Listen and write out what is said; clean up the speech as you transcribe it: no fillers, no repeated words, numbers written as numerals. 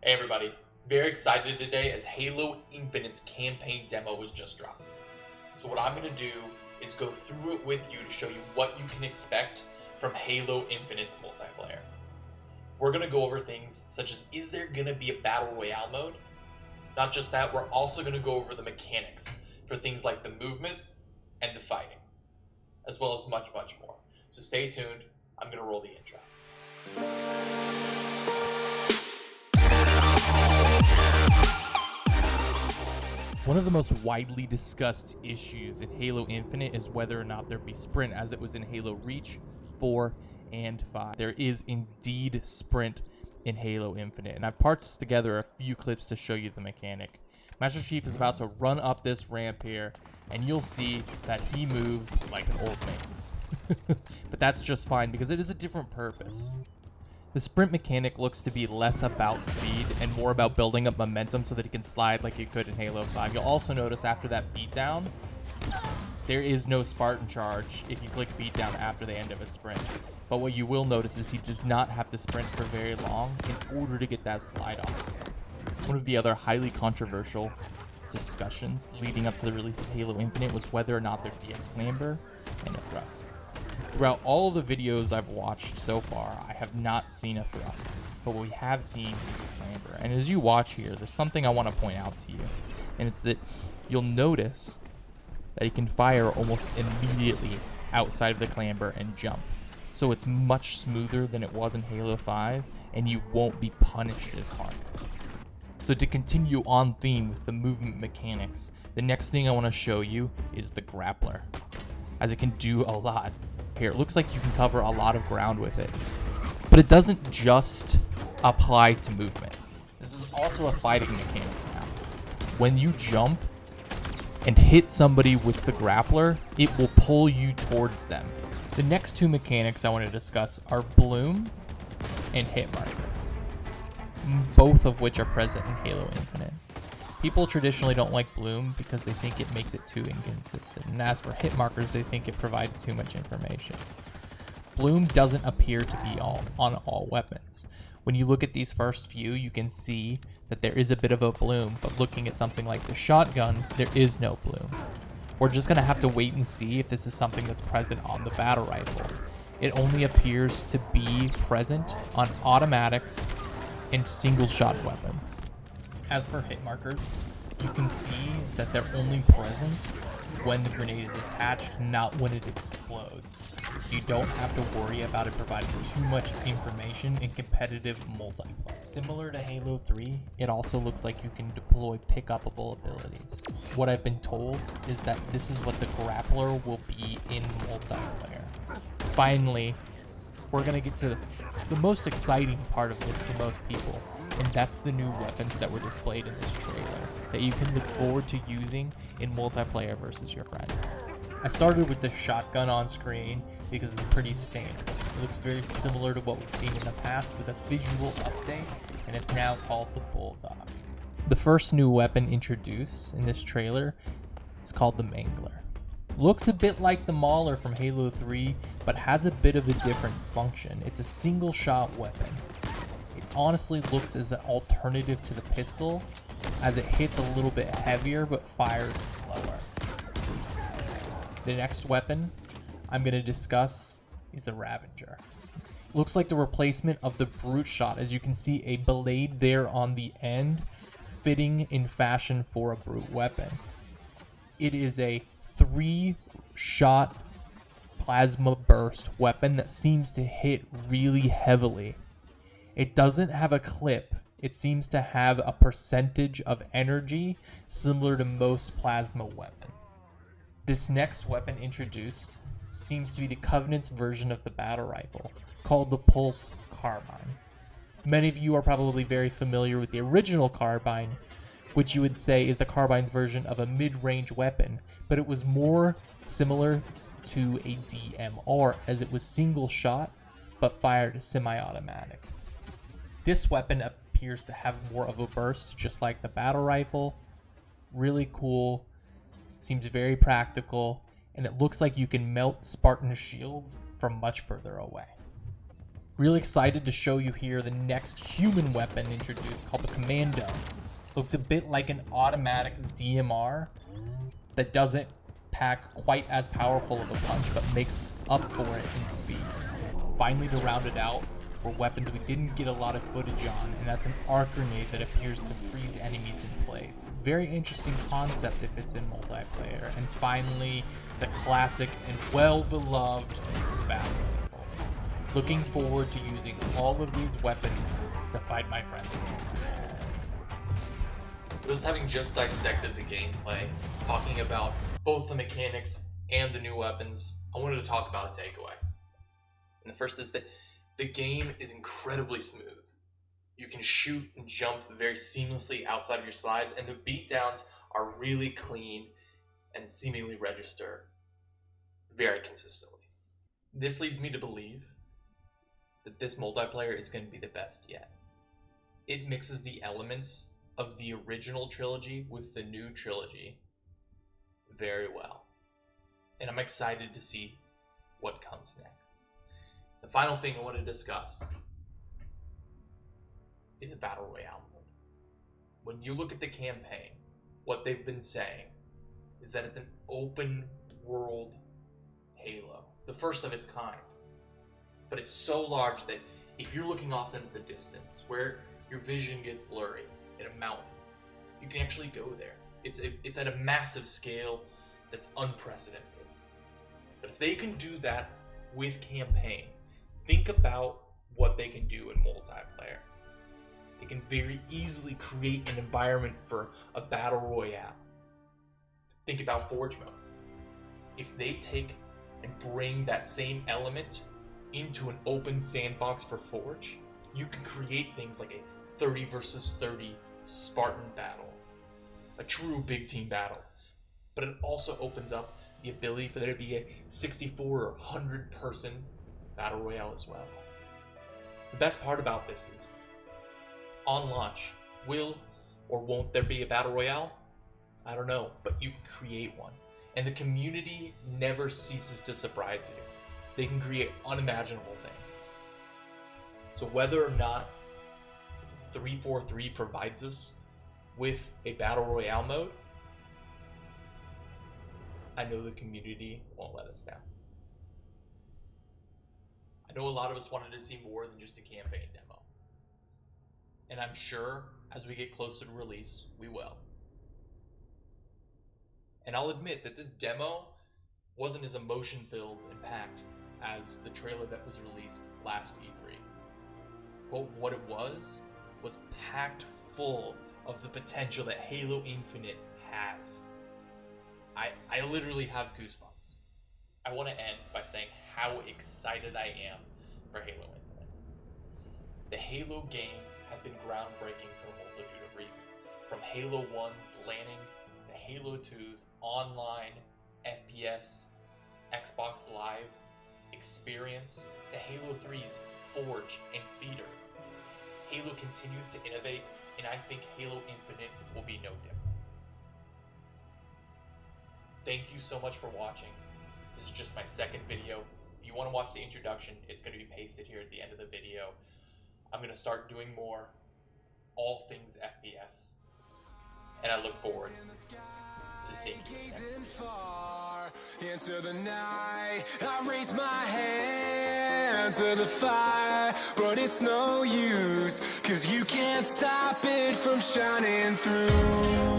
Hey everybody, very excited today as Halo Infinite's campaign demo was just dropped. So what I'm going to do is go through it with you to show you what you can expect from Halo Infinite's multiplayer. We're going to go over things such as, is there going to be a Battle Royale mode? Not just that, we're also going to go over the mechanics for things like the movement and the fighting, as well as much more. So stay tuned, I'm going to roll the intro. One of the most widely discussed issues in Halo Infinite is whether or not there be sprint, as it was in Halo Reach 4 and 5. There is indeed sprint in Halo Infinite, and I've parsed together a few clips to show you the mechanic. Master Chief is about to run up this ramp here, and you'll see that he moves like an old man. But that's just fine because it is a different purpose. The sprint mechanic looks to be less about speed and more about building up momentum so that he can slide like he could in Halo 5. You'll also notice after that beatdown, there is no Spartan charge if you click beatdown after the end of a sprint. But what you will notice is he does not have to sprint for very long in order to get that slide off. One of the other highly controversial discussions leading up to the release of Halo Infinite was whether or not there'd be a clamber and a thrust. Throughout all of the videos I've watched so far, I have not seen a thrust, but what we have seen is a clamber. And as you watch here, there's something I want to point out to you, and it's that you'll notice that he can fire almost immediately outside of the clamber and jump. So it's much smoother than it was in Halo 5, and you won't be punished as hard. So to continue on theme with the movement mechanics, the next thing I want to show you is the grappler, as it can do a lot. Here, it looks like you can cover a lot of ground with it, but it doesn't just apply to movement. This is also a fighting mechanic now. When you jump and hit somebody with the grappler, it will pull you towards them. The next two mechanics I want to discuss are bloom and hit markers, both of which are present in Halo Infinite. People traditionally don't like bloom because they think it makes it too inconsistent, and as for hit markers, they think it provides too much information. Bloom doesn't appear to be on all weapons. When you look at these first few, you can see that there is a bit of a bloom, but looking at something like the shotgun, there is no bloom. We're just going to have to wait and see if this is something that's present on the battle rifle. It only appears to be present on automatics and single shot weapons. As for hit markers, you can see that they're only present when the grenade is attached, not when it explodes. You don't have to worry about it providing too much information in competitive multiplayer. Similar to Halo 3, it also looks like you can deploy pick-upable abilities. What I've been told is that this is what the grappler will be in multiplayer. Finally, we're going to get to the most exciting part of this for most people, and that's the new weapons that were displayed in this trailer that you can look forward to using in multiplayer versus your friends. I started with the shotgun on screen because it's pretty standard. It looks very similar to what we've seen in the past with a visual update, and it's now called the Bulldog. The first new weapon introduced in this trailer is called the Mangler. Looks a bit like the Mauler from Halo 3, but has a bit of a different function. It's a single shot weapon. It honestly looks as an alternative to the pistol, as it hits a little bit heavier but fires slower. The next weapon I'm going to discuss is the Ravager. Looks like the replacement of the Brute Shot, as you can see a blade there on the end, fitting in fashion for a Brute weapon. It is a 3-shot plasma burst weapon that seems to hit really heavily. It doesn't have a clip. It seems to have a percentage of energy similar to most plasma weapons. This next weapon introduced seems to be the Covenant's version of the battle rifle, called the Pulse Carbine. Many of you are probably very familiar with the original carbine, which you would say is the carbine's version of a mid-range weapon, but it was more similar to a DMR, as it was single shot but fired semi-automatic. This weapon appears to have more of a burst, just like the battle rifle. Really cool, seems very practical, and it looks like you can melt Spartan shields from much further away. Really excited to show you here the next human weapon introduced called the Commando. Looks a bit like an automatic DMR that doesn't pack quite as powerful of a punch, but makes up for it in speed. Finally, to round it out, were weapons we didn't get a lot of footage on, and that's an arc grenade that appears to freeze enemies in place. Very interesting concept if it's in multiplayer. And finally, the classic and well-beloved battle rifle. Looking forward to using all of these weapons to fight my friends. Just having just dissected the gameplay, talking about both the mechanics and the new weapons, I wanted to talk about a takeaway. And the first is that the game is incredibly smooth. You can shoot and jump very seamlessly outside of your slides, and the beatdowns are really clean and seemingly register very consistently. This leads me to believe that this multiplayer is going to be the best yet. It mixes the elements of the original trilogy with the new trilogy very well. And I'm excited to see what comes next. The final thing I want to discuss is a Battle Royale mode. When you look at the campaign, what they've been saying is that it's an open world Halo, the first of its kind. But it's so large that if you're looking off into the distance, where your vision gets blurry in a mountain, you can actually go there. It's at a massive scale that's unprecedented. But if they can do that with campaign, think about what they can do in multiplayer. They can very easily create an environment for a battle royale. Think about Forge mode. If they take and bring that same element into an open sandbox for Forge, you can create things like a 30 versus 30 Spartan battle, a true big team battle. But it also opens up the ability for there to be a 64 or 100 person battle royale as well. The best part about this is, on launch, will or won't there be a battle royale? I don't know, but you can create one. And the community never ceases to surprise you. They can create unimaginable things. So whether or not 343 provides us with a battle royale mode, I know the community won't let us down. I know a lot of us wanted to see more than just a campaign demo. And I'm sure as we get closer to release, we will. And I'll admit that this demo wasn't as emotion-filled and packed as the trailer that was released last E3. But what it was packed full of the potential that Halo Infinite has. I literally have goosebumps. I want to end by saying how excited I am for Halo Infinite. The Halo games have been groundbreaking for a multitude of reasons. From Halo 1's landing to Halo 2's online FPS, Xbox Live experience to Halo 3's Forge and Feeder. Halo continues to innovate, and I think Halo Infinite will be no different. Thank you so much for watching. This is just my second video. If you want to watch the introduction, it's going to be pasted here at the end of the video. I'm going to start doing more, all things FPS. And I look forward to seeing you next video. Into the night, I raise my hand to the fire, but it's no use, 'cause you can't stop it from shining through.